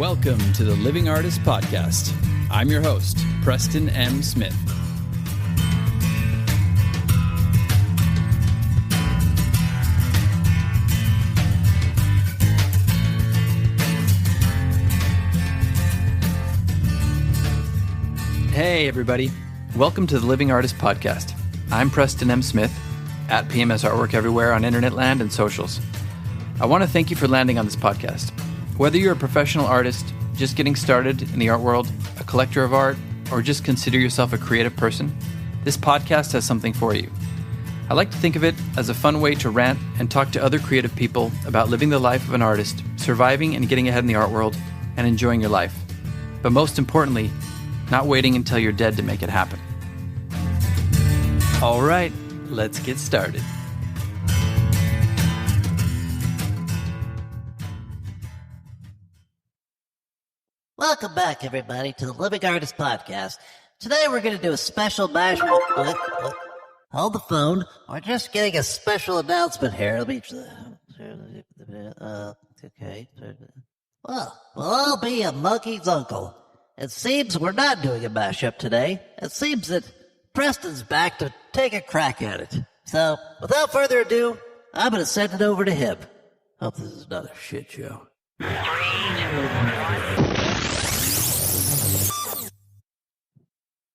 Welcome to the Living Artist Podcast. I'm your host, Preston M. Smith. Hey, everybody. Welcome to the Living Artist Podcast. I'm Preston M. Smith, at PMS Artwork everywhere on internet land and socials. I want to thank you for landing on this podcast. Whether you're a professional artist, just getting started in the art world, a collector of art, or just consider yourself a creative person, this podcast has something for you. I like to think of it as a fun way to rant and talk to other creative people about living the life of an artist, surviving and getting ahead in the art world, and enjoying your life. But most importantly, not waiting until you're dead to make it happen. All right, let's get started. Welcome back, everybody, to the Living Artist Podcast. Today we're going to do a special mashup. Hold the phone. We're just getting a special announcement here. Let me... okay. Well, I'll be a monkey's uncle. It seems we're not doing a mashup today. It seems that Preston's back to take a crack at it. So, without further ado, I'm going to send it over to him. Hope this is not a shit show.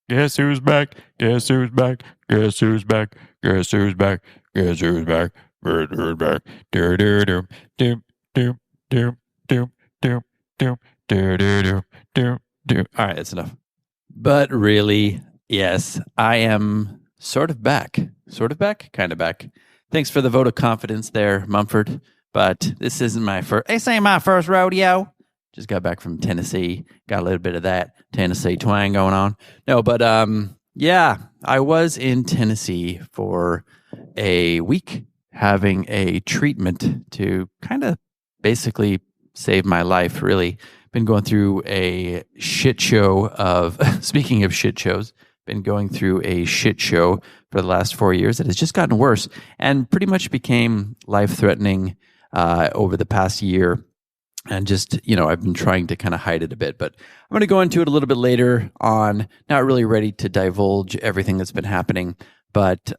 Guess who's back? Guess who's back? Guess who's back? Guess who's back? Guess who's back? Who's back? Do do do do do do do do do do do do. All right, that's enough. But really, yes, I am sort of back. Sort of back? Kind of back. Thanks for the vote of confidence there, Mumford. But this isn't my first... This ain't my first rodeo. Just got back from Tennessee. Got a little bit of that Tennessee twang going on. No, but yeah, I was in Tennessee for a week having a treatment to kind of basically save my life, really. Been going through a shit show of, speaking of shit shows, been going through a shit show for the last 4 years that has just gotten worse and pretty much became life-threatening over the past year. And just, I've been trying to kind of hide it a bit, but I'm going to go into it a little bit later on. Not really ready to divulge everything that's been happening, but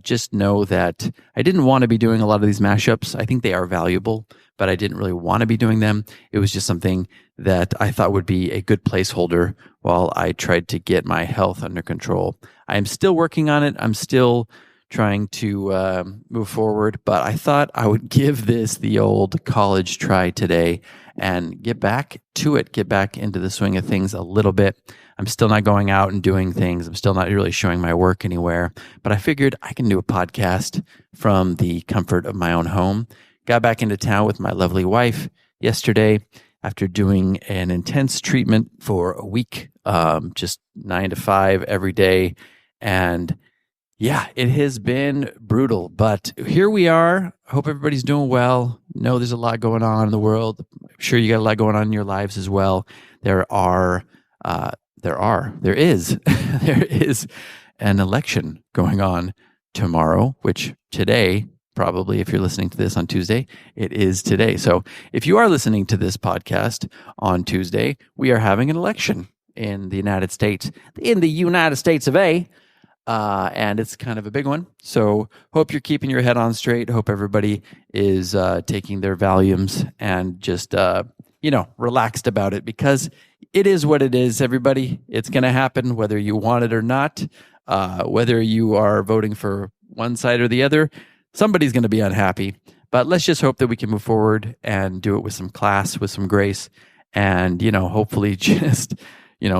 just know that I didn't want to be doing a lot of these mashups. I think they are valuable, but I didn't really want to be doing them. It was just something that I thought would be a good placeholder while I tried to get my health under control. I am still working on it. I'm still trying to move forward, but I thought I would give this the old college try today and get back to it, get back into the swing of things a little bit. I'm still not going out and doing things. I'm still not really showing my work anywhere, but I figured I can do a podcast from the comfort of my own home. Got back into town with my lovely wife yesterday after doing an intense treatment for a week, just 9 to 5 every day. And yeah, it has been brutal, but here we are. I hope everybody's doing well. Know there's a lot going on in the world. I'm sure you got a lot going on in your lives as well. There is an election going on tomorrow, which today, probably if you're listening to this on Tuesday, it is today. So if you are listening to this podcast on Tuesday, we are having an election in the United States of A. And it's kind of a big one. So hope you're keeping your head on straight. Hope everybody is taking their Valiums and just, relaxed about it, because it is what it is, everybody. It's going to happen whether you want it or not, whether you are voting for one side or the other. Somebody's going to be unhappy. But let's just hope that we can move forward and do it with some class, with some grace, and, hopefully just...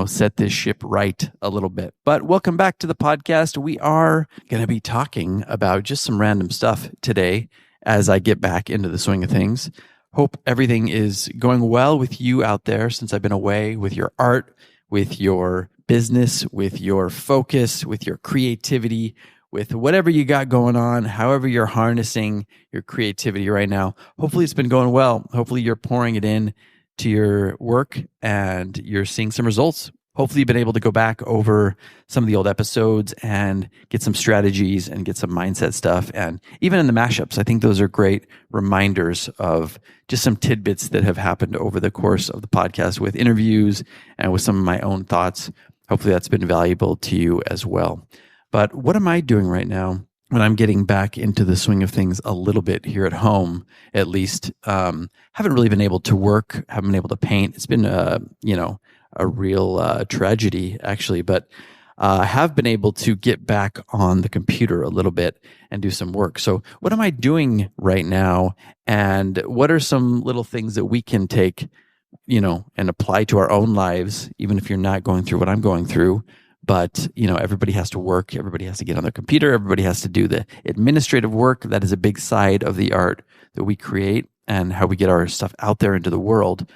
set this ship right a little bit. But welcome back to the podcast. We are going to be talking about just some random stuff today as I get back into the swing of things. Hope everything is going well with you out there since I've been away, with your art, with your business, with your focus, with your creativity, with whatever you got going on, however you're harnessing your creativity right now. Hopefully it's been going well. Hopefully you're pouring it in to your work and you're seeing some results. hopefully you've been able to go back over some of the old episodes and get some strategies and get some mindset stuff. And even in the mashups, I think those are great reminders of just some tidbits that have happened over the course of the podcast with interviews and with some of my own thoughts. Hopefully that's been valuable to you as well. But what am I doing right now when I'm getting back into the swing of things a little bit here at home, at least? Haven't really been able to work, haven't been able to paint. It's been, a real tragedy, actually. But I have been able to get back on the computer a little bit and do some work. So what am I doing right now? And what are some little things that we can take, and apply to our own lives, even if you're not going through what I'm going through? But, everybody has to work. Everybody has to get on their computer. Everybody has to do the administrative work. That is a big side of the art that we create and how we get our stuff out there into the world.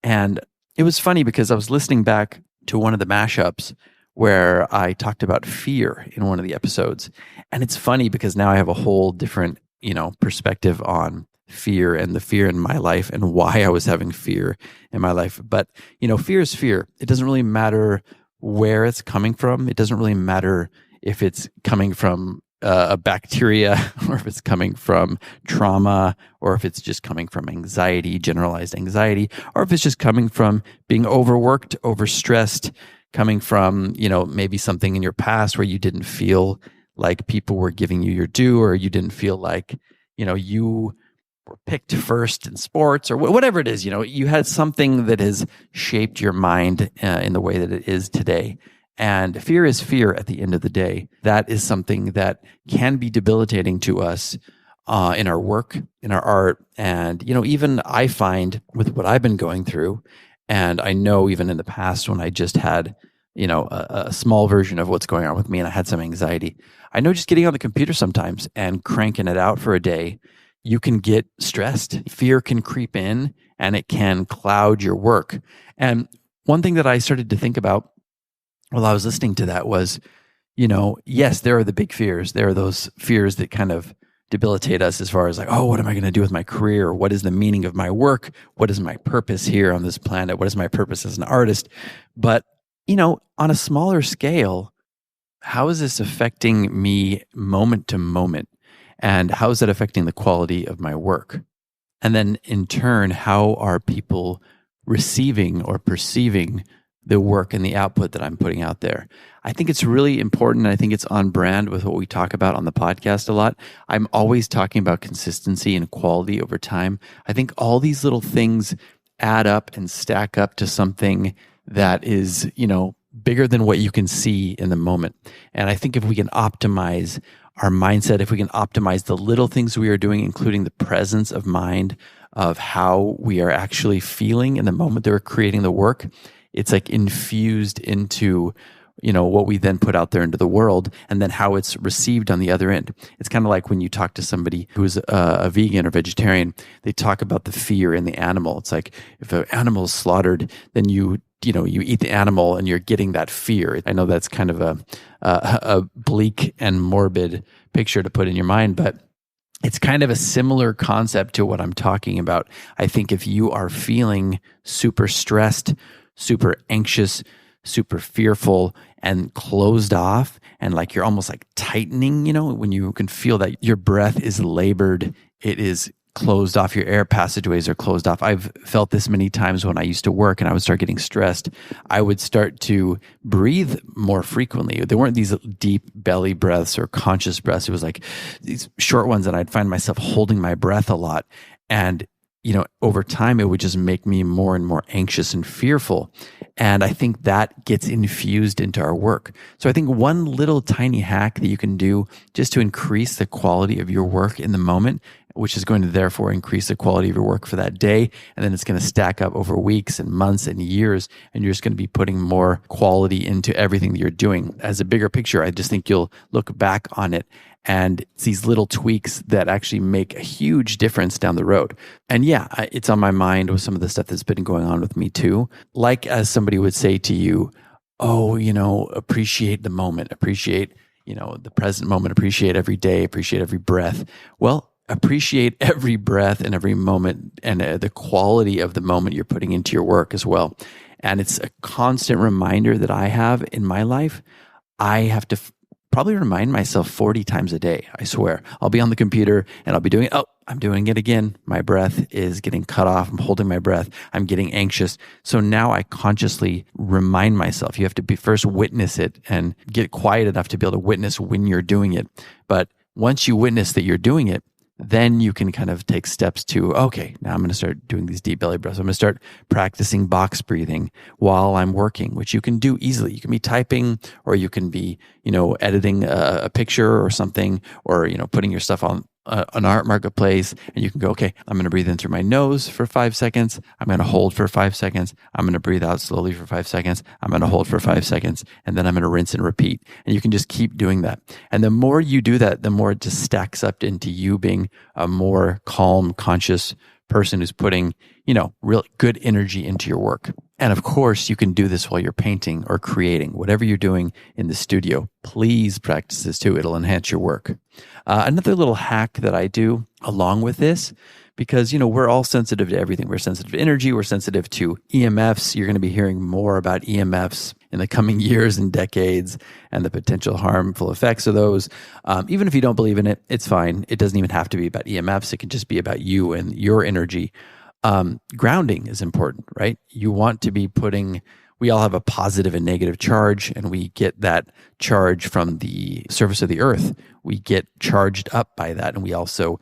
And it was funny because I was listening back to one of the mashups where I talked about fear in one of the episodes. And it's funny because now I have a whole different, perspective on fear and the fear in my life and why I was having fear in my life. But, fear is fear. It doesn't really matter where it's coming from. It doesn't really matter if it's coming from a bacteria or if it's coming from trauma or if it's just coming from anxiety, generalized anxiety, or if it's just coming from being overworked, overstressed, coming from, maybe something in your past where you didn't feel like people were giving you your due, or you didn't feel like, you were picked first in sports, or whatever it is. You had something that has shaped your mind in the way that it is today. And fear is fear at the end of the day. That is something that can be debilitating to us in our work, in our art. And, even I find with what I've been going through, and I know even in the past when I just had, a small version of what's going on with me and I had some anxiety, I know just getting on the computer sometimes and cranking it out for a day, you can get stressed. Fear can creep in and it can cloud your work. And one thing that I started to think about while I was listening to that was, yes, there are the big fears. There are those fears that kind of debilitate us as far as like, oh, what am I going to do with my career? What is the meaning of my work? What is my purpose here on this planet? What is my purpose as an artist? But, on a smaller scale, how is this affecting me moment to moment? And how is that affecting the quality of my work? And then in turn, how are people receiving or perceiving the work and the output that I'm putting out there? I think it's really important. I think it's on brand with what we talk about on the podcast a lot. I'm always talking about consistency and quality over time. I think all these little things add up and stack up to something that is, bigger than what you can see in the moment. And I think if we can optimize our mindset, if we can optimize the little things we are doing, including the presence of mind of how we are actually feeling in the moment that we're creating the work, it's like infused into, what we then put out there into the world and then how it's received on the other end. It's kind of like when you talk to somebody who's a vegan or vegetarian, they talk about the fear in the animal. It's like if an animal is slaughtered, then you eat the animal and you're getting that fear. I know that's kind of a bleak and morbid picture to put in your mind, but it's kind of a similar concept to what I'm talking about. I think if you are feeling super stressed, super anxious, super fearful and closed off, and like you're almost like tightening, when you can feel that your breath is labored, it is closed off, your air passageways are closed off. I've felt this many times when I used to work and I would start getting stressed. I would start to breathe more frequently. There weren't these deep belly breaths or conscious breaths. It was like these short ones, and I'd find myself holding my breath a lot. And over time, it would just make me more and more anxious and fearful. And I think that gets infused into our work. So I think one little tiny hack that you can do just to increase the quality of your work in the moment, which is going to therefore increase the quality of your work for that day. And then it's going to stack up over weeks and months and years. And you're just going to be putting more quality into everything that you're doing. As a bigger picture, I just think you'll look back on it and it's these little tweaks that actually make a huge difference down the road. And yeah, it's on my mind with some of the stuff that's been going on with me too. Like as somebody would say to you, oh, appreciate the moment, appreciate, the present moment, appreciate every day, appreciate every breath. Well, appreciate every breath and every moment and the quality of the moment you're putting into your work as well. And it's a constant reminder that I have in my life. I have to probably remind myself 40 times a day. I swear. I'll be on the computer and I'll be doing, oh, I'm doing it again. My breath is getting cut off. I'm holding my breath. I'm getting anxious. So now I consciously remind myself. You have to first witness it and get quiet enough to be able to witness when you're doing it. But once you witness that you're doing it, then you can kind of take steps to, okay, now I'm going to start doing these deep belly breaths. I'm going to start practicing box breathing while I'm working, which you can do easily. You can be typing, or you can be, editing a picture or something, or, putting your stuff on an art marketplace, and you can go, okay, I'm going to breathe in through my nose for 5 seconds. I'm going to hold for 5 seconds. I'm going to breathe out slowly for 5 seconds. I'm going to hold for 5 seconds, and then I'm going to rinse and repeat. And you can just keep doing that. And the more you do that, the more it just stacks up into you being a more calm, conscious person who's putting, real good energy into your work. And of course, you can do this while you're painting or creating, whatever you're doing in the studio. Please practice this too. It'll enhance your work. Another little hack that I do along with this, because, we're all sensitive to everything. We're sensitive to energy. We're sensitive to EMFs. You're going to be hearing more about EMFs in the coming years and decades and the potential harmful effects of those. Even if you don't believe in it, it's fine. It doesn't even have to be about EMFs. It can just be about you and your energy. Grounding is important, right? You want to be we all have a positive and negative charge, and we get that charge from the surface of the earth. We get charged up by that, and we also,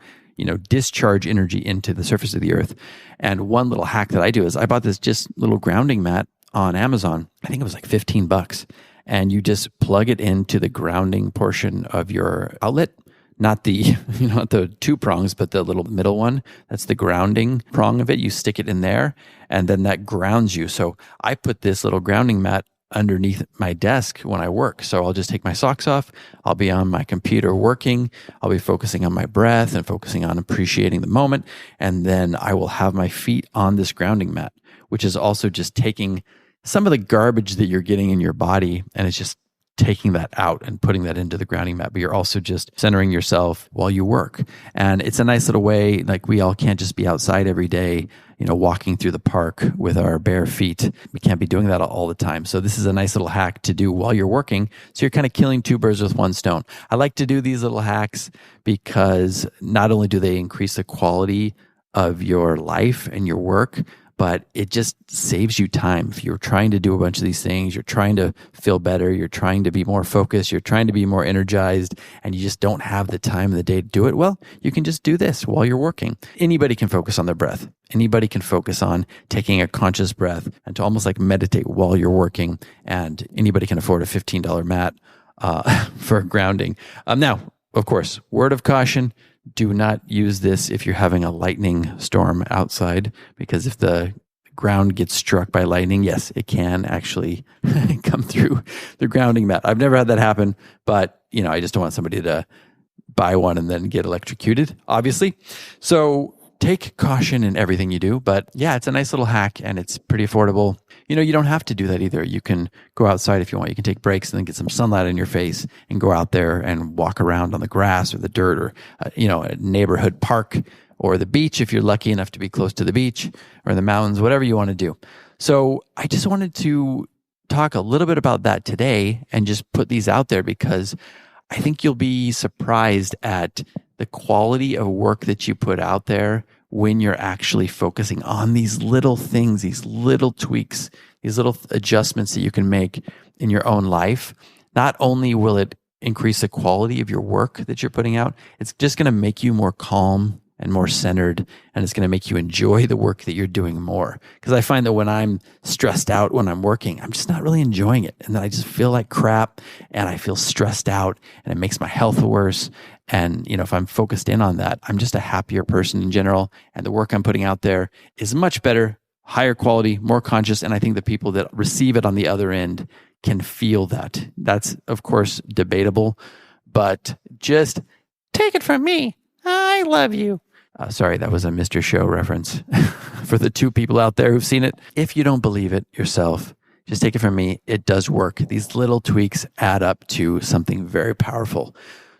discharge energy into the surface of the earth. And one little hack that I do is I bought this just little grounding mat on Amazon. I think it was like $15, and you just plug it into the grounding portion of your outlet. Not the, not the 2 prongs, but the little middle one. That's the grounding prong of it. You stick it in there, and then that grounds you. So I put this little grounding mat underneath my desk when I work. So I'll just take my socks off. I'll be on my computer working. I'll be focusing on my breath and focusing on appreciating the moment. And then I will have my feet on this grounding mat, which is also just taking some of the garbage that you're getting in your body, and it's just taking that out and putting that into the grounding mat, but you're also just centering yourself while you work. And it's a nice little way, like we all can't just be outside every day, walking through the park with our bare feet. We can't be doing that all the time. So this is a nice little hack to do while you're working. So you're kind of killing 2 birds with 1 stone. I like to do these little hacks because not only do they increase the quality of your life and your work, but it just saves you time. If you're trying to do a bunch of these things, you're trying to feel better, you're trying to be more focused, you're trying to be more energized, and you just don't have the time in the day to do it, well, you can just do this while you're working. Anybody can focus on their breath. Anybody can focus on taking a conscious breath and to almost like meditate while you're working. And anybody can afford a $15 mat for grounding. Now, of course, word of caution, do not use this if you're having a lightning storm outside, because if the ground gets struck by lightning, yes, it can actually come through the grounding mat. I've never had that happen, but I just don't want somebody to buy one and then get electrocuted, obviously. So take caution in everything you do. But yeah, it's a nice little hack, and it's pretty affordable. You don't have to do that either. You can go outside if you want. You can take breaks and then get some sunlight in your face and go out there and walk around on the grass or the dirt, or, a neighborhood park or the beach if you're lucky enough to be close to the beach, or the mountains, whatever you want to do. So I just wanted to talk a little bit about that today and just put these out there, because I think you'll be surprised at the quality of work that you put out there when you're actually focusing on these little things, these little tweaks, these little adjustments that you can make in your own life. Not only will it increase the quality of your work that you're putting out, it's just going to make you more calm and more centered, and it's going to make you enjoy the work that you're doing more. Because I find that when I'm stressed out when I'm working, I'm just not really enjoying it. And then I just feel like crap, and I feel stressed out, and it makes my health worse. And, if I'm focused in on that, I'm just a happier person in general. And the work I'm putting out there is much better, higher quality, more conscious. And I think the people that receive it on the other end can feel that. That's, of course, debatable, but just take it from me. I love you. Sorry, that was a Mr. Show reference for the 2 people out there who've seen it. If you don't believe it yourself, just take it from me. It does work. These little tweaks add up to something very powerful.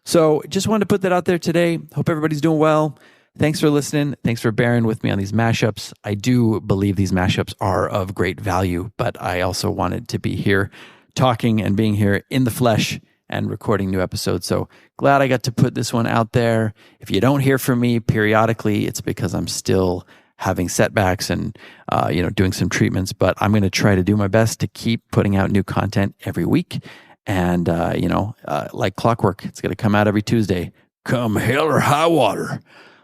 So just wanted to put that out there today. Hope everybody's doing well. thanks for listening. Thanks for bearing with me on these mashups. I do believe these mashups are of great value, but I also wanted to be here talking and being here in the flesh and recording new episodes. So glad I got to put this one out there. If you don't hear from me periodically, it's because I'm still having setbacks and doing some treatments, but I'm going to try to do my best to keep putting out new content every week. And like clockwork, it's going to come out every Tuesday, come hell or high water.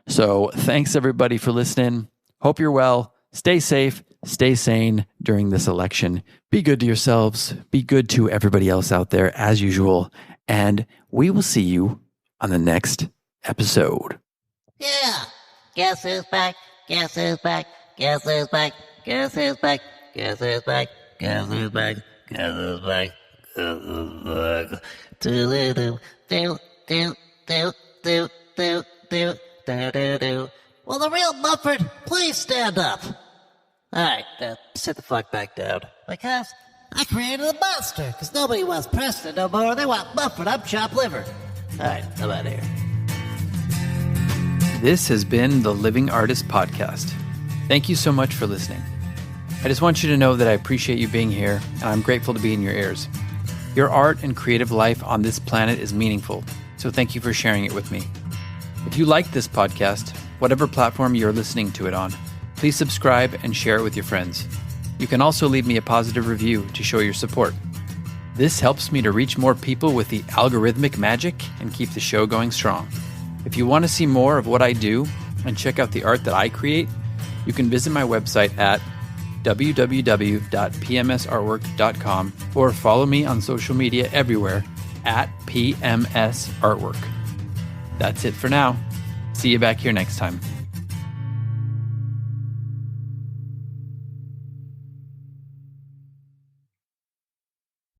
So thanks everybody for listening. Hope you're well. Stay safe, stay sane during this election. Be good to yourselves. Be good to everybody else out there as usual. And we will see you on the next episode. Yeah. Guess who's back? Guess who's back? Guess who's back? Guess who's back? Guess who's back? Guess who's back? Guess who's back? Guess who's back? Do do do do do do do do do do. Will the real Mumford please stand up? Alright, sit the fuck back down. Because I created a monster, because nobody wants Preston no more. They want Mumford. I'm chopped liver. Alright, I'm out of here. This has been the Living Artist Podcast. Thank you so much for listening. I just want you to know that I appreciate you being here, and I'm grateful to be in your ears. Your art and creative life on this planet is meaningful, so thank you for sharing it with me. If you like this podcast, whatever platform you're listening to it on, please subscribe and share it with your friends. You can also leave me a positive review to show your support. This helps me to reach more people with the algorithmic magic and keep the show going strong. If you want to see more of what I do and check out the art that I create, you can visit my website at www.pmsartwork.com or follow me on social media everywhere at PMS Artwork. That's it for now. See you back here next time.